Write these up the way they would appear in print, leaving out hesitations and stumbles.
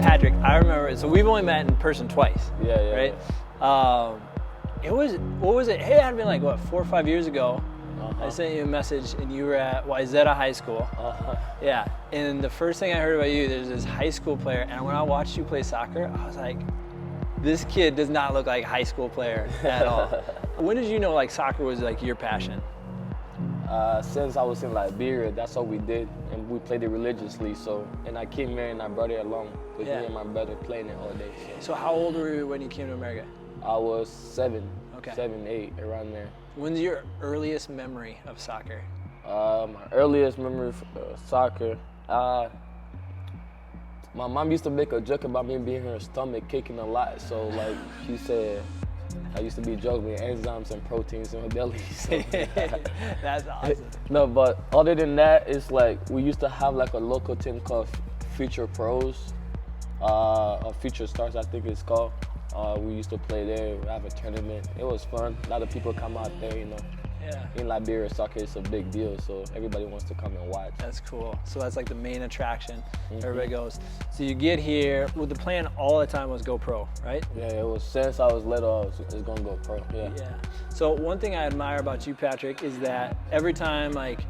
Patrick, I remember, so we've only met in person twice. Yeah. Right? What was it? Hey, it had been like, what, 4 or 5 years ago. I sent you a message and you were at Wyzetta High School. Yeah, and the first thing I heard about you, there's this high school player, and when I watched you play soccer, I was like, this kid does not look like a high school player at all. When did you know like soccer was like your passion? Since I was in Liberia, that's what we did, and we played it religiously. So, and I came here and I brought it along with me and my brother playing it all day. So how old were you when you came to America? I was 7, Okay. 7, 8, around there. When's your earliest memory of soccer? My earliest memory of soccer, my mom used to make a joke about me being in her stomach kicking a lot. So like she said, I used to be joking with enzymes and proteins in my belly. So. That's awesome. No, but other than that, it's like we used to have like a local team called Future Pros, or Future Stars, I think it's called. We used to play there, we have a tournament. It was fun. A lot of people come out there, you know. Yeah. In Liberia, soccer is a big deal, so everybody wants to come and watch. That's cool. So that's like the main attraction. Everybody goes. So you get here, well, the plan all the time was go pro, right? Yeah, it was since I was little, I was gonna go pro, yeah. So one thing I admire about you, Patrick, is that every time like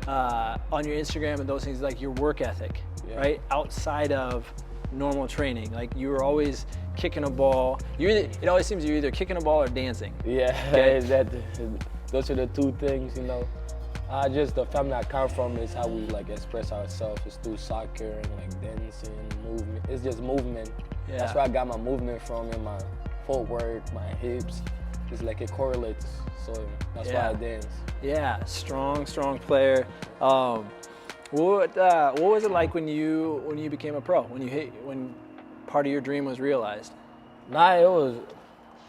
on your Instagram and those things, like your work ethic, right? Outside of normal training, like you were always kicking a ball. It always seems you're either kicking a ball or dancing. Yeah, okay? Those are the two things, you know. Just the family I come from is how we like express ourselves. It's through soccer and like dancing, movement. It's just movement. Yeah. That's where I got my movement from, and my footwork, my hips. It's like it correlates. So that's why I dance. Yeah, strong player. What was it like when you became a pro? When part of your dream was realized?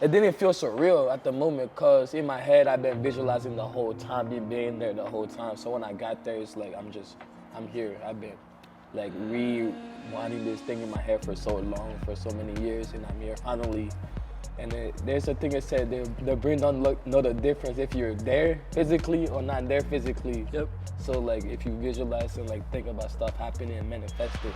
It didn't feel surreal at the moment, because in my head I've been visualizing the whole time, being there the whole time. So when I got there, it's like I'm here. I've been like rewinding this thing in my head for so long, for so many years, and I'm here finally. And there's a thing that said the brain don't know the difference if you're there physically or not there physically. Yep. So like if you visualize and like think about stuff happening and manifest it,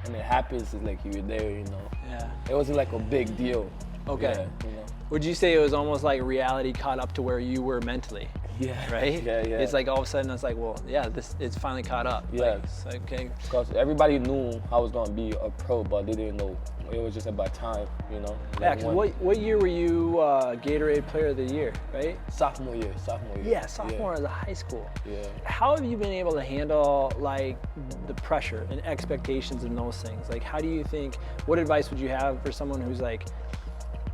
and it happens, it's like you're there, you know. Yeah. It wasn't like a big deal. Okay. Yeah, you know. Would you say it was almost like reality caught up to where you were mentally? Yeah. Right? Yeah. It's like all of a sudden it's like, well, yeah, it's finally caught up. Yeah. Like, okay. Because everybody knew I was gonna be a pro, but they didn't know. It was just about time, you know. Yeah. Cause what year were you Gatorade Player of the Year? Right? Sophomore year. Yeah, sophomore as a high school. Yeah. How have you been able to handle like the pressure and expectations and those things? Like, how do you think? What advice would you have for someone who's like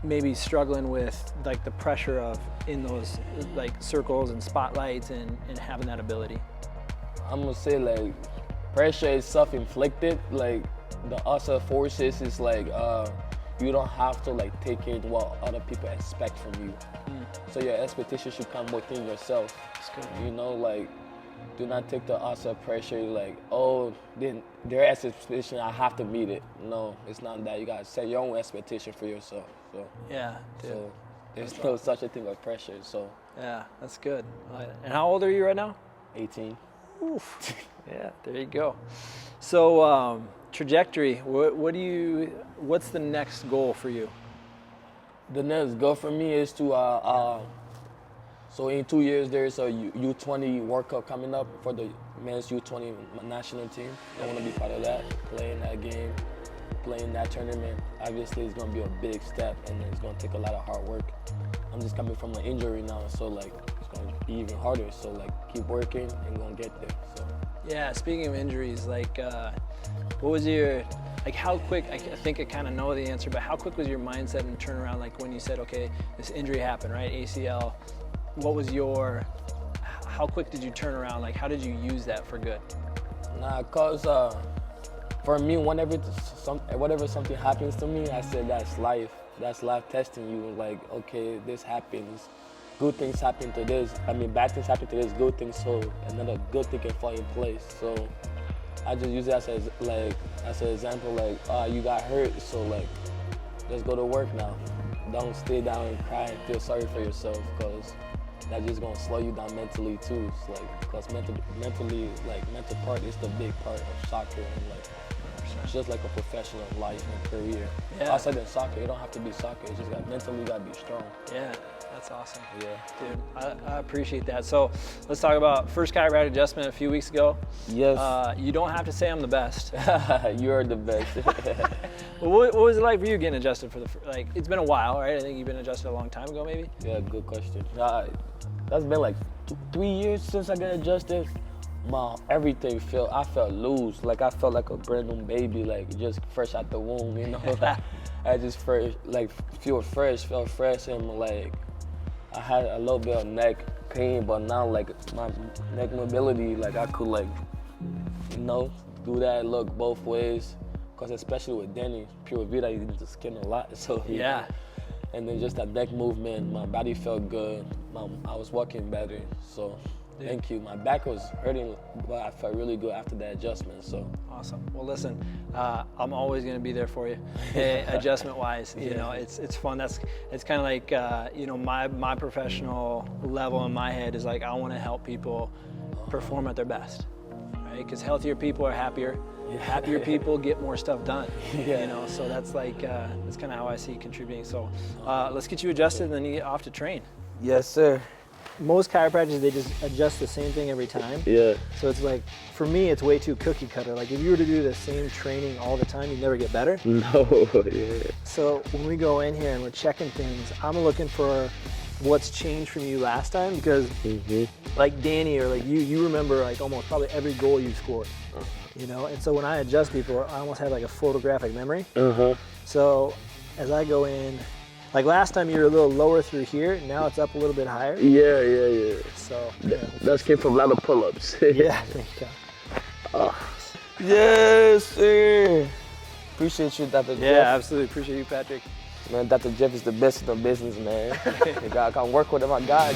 maybe struggling with like the pressure of in those like circles and spotlights and having that ability? I'm gonna say like pressure is self-inflicted. Like the outside forces is like you don't have to like take in what other people expect from you. So your expectations should come within yourself. That's good. You know, like do not take the outside pressure like, oh, then their expectation, I have to meet it. No, it's not that. You gotta set your own expectation for yourself. So yeah, dude. So there's no such a thing as pressure. So yeah, that's good. And how old are you right now? 18. Oof. Yeah, there you go. So trajectory. What's the next goal for you? The next goal for me is to so in 2 years there's a U20 World Cup coming up for the men's U20 national team. I want to be part of that, playing that game, playing that tournament. Obviously it's going to be a big step, and it's going to take a lot of hard work. I'm just coming from an injury now, so like it's going to be even harder. So like keep working and going to get there. So yeah, speaking of injuries, like what was your, like how quick, I think I kind of know the answer, but how quick was your mindset and turnaround, like when you said, okay, this injury happened, right, ACL, what was how quick did you turn around, like how did you use that for good? Nah, cause for me, whenever something happens to me, I said that's life testing you, like, okay, this happens, good things happen to this, bad things happen to this, good things, so another good thing can fall in place. So I just use it as an example, like, you got hurt, so like, let's go to work now. Don't stay down and cry and feel sorry for yourself, because that just gonna slow you down mentally too. It's like, because mentally, like mental part is the big part of soccer, and like it's just like a professional life and career. Yeah. Outside of soccer, it don't have to be soccer. It's just mentally you gotta be strong. Yeah, that's awesome. Yeah. Dude, I appreciate that. So let's talk about first chiropractic adjustment a few weeks ago. Yes. You don't have to say I'm the best. You're the best. Well, what was it like for you getting adjusted for like, it's been a while, right? I think you've been adjusted a long time ago, maybe? Yeah, good question. That's been like 3 years since I got adjusted. Everything I felt loose. Like I felt like a brand new baby, like just fresh out the womb, you know? I just felt fresh, and like I had a little bit of neck pain, but now like my neck mobility, like I could like, you know, do that, look both ways. Cause especially with Danny, Pure Vida, he needs to skin a lot, so yeah. And then just that neck movement, my body felt good. I was walking better, so. Yeah. Thank you. My back was hurting, but I felt really good after that adjustment. So awesome. Well, listen, I'm always going to be there for you, adjustment-wise. You know, it's fun. It's kind of like you know, my professional level in my head is like I want to help people perform at their best, right? Because healthier people are happier. Yeah. Happier people get more stuff done. Yeah. You know, so that's like that's kind of how I see contributing. So let's get you adjusted, and then you get off to train. Yes, sir. Most chiropractors, they just adjust the same thing every time. Yeah. So it's like, for me, it's way too cookie cutter. Like if you were to do the same training all the time, you'd never get better. No, yeah. So when we go in here and we're checking things, I'm looking for what's changed from you last time, because like Danny or like you remember like almost probably every goal you scored, you know? And so when I adjust people, I almost have like a photographic memory. So as I go in, like last time you were a little lower through here, now it's up a little bit higher. Yeah. So that came from a lot of pull-ups. Yeah, thank God. Yes, sir. Appreciate you, Dr. Jeff. Yeah, absolutely. Appreciate you, Patrick. Man, Dr. Jeff is the best in the business, man. I can't work with him, I got